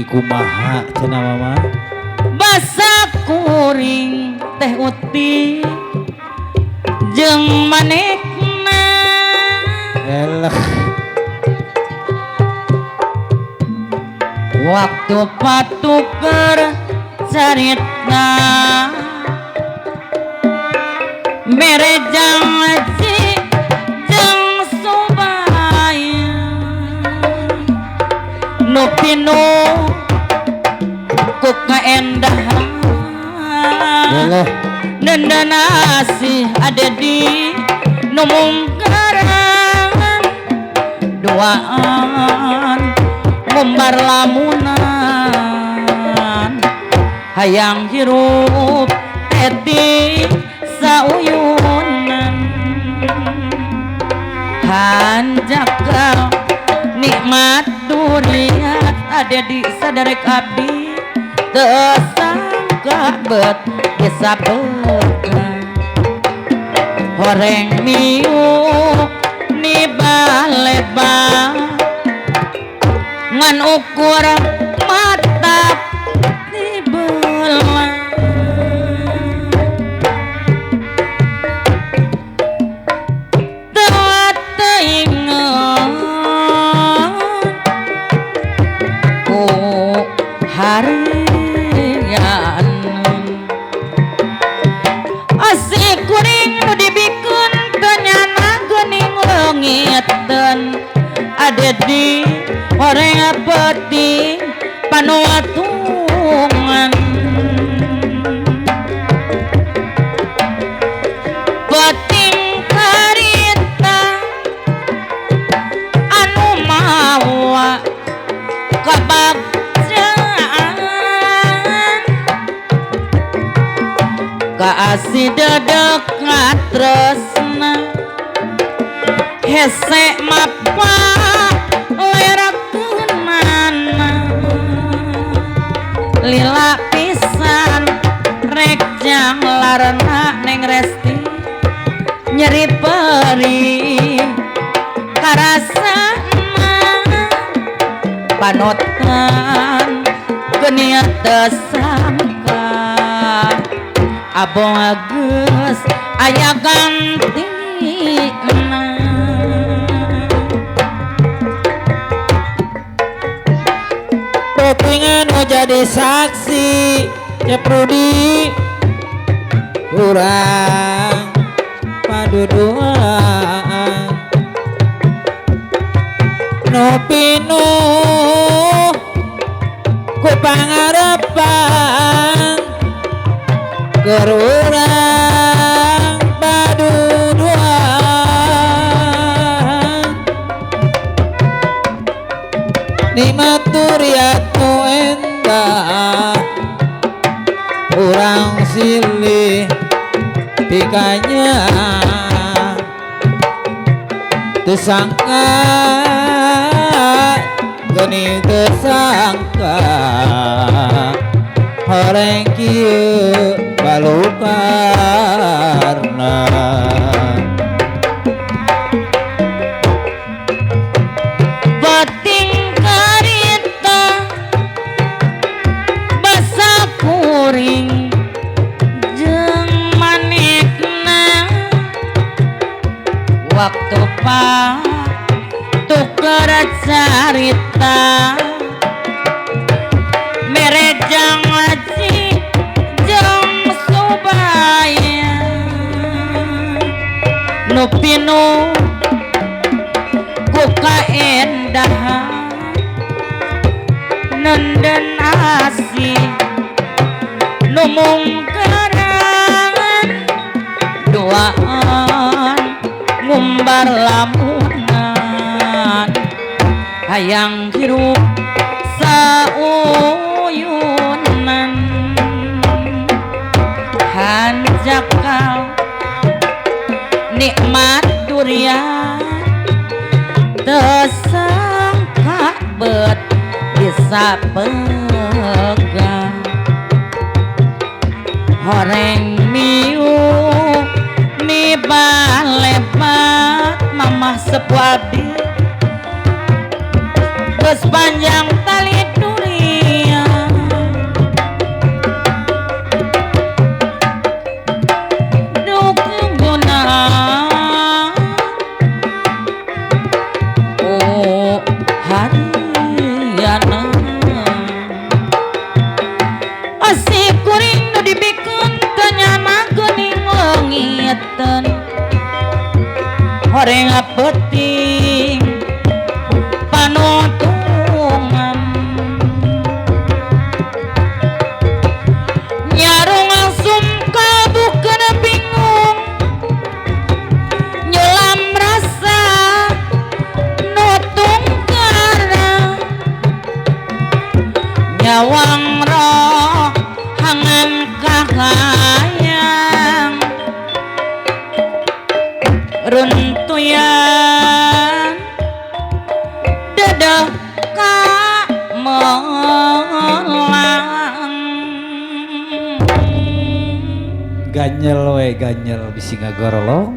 kumaha cenah mama basa kuring teh uti jeung manehna eleh waktu patuker carita mere janji jeung subaya nu pinu ku kaendahan eleh nendanasi ada di nu mungkaran duaan ngumbar lamunan hayang hirup teti sauyunan hanjakal nikmat duriat ada di sadarek abdi teu sangka bet bisa berkah horeng miuk ni baleba ngan ukur mata di belah telah teingat ku harian asik kuring nu dibikeun tanyana geuning leungit dan ada di orang peti panuatungan peting karita anu mawa kabagjaan kaasih dedekat tresna hese mapa lila pisan rek jang larena neng resti nyeri perih karasana panotan geniat tesangka abong agus aya ganti pengen mau jadi saksi Ceprudi kurang paduduan no pinu ku pangarepan kerurang paduduan nikmat turiatmu endah urang silih pikanya tersangka geni tersangka horeng kieu balukarna peting karita basa kuring jeung manehna waktu pa tuker carita mere jang laji jeung subaya nu pinu ku kaendahan nenden asih nu mungkaran duaan ngumbar lamunan hayang hirup sauyunan hanjakal nikmat durian tersangka bet bisa pegang horeng miu mi balebat mamah sepuh abdi geus panjang tali duri jawang roh hangan kahayang runtuyan dadah ka melang Ganyel we ganyel bisi ngagorolong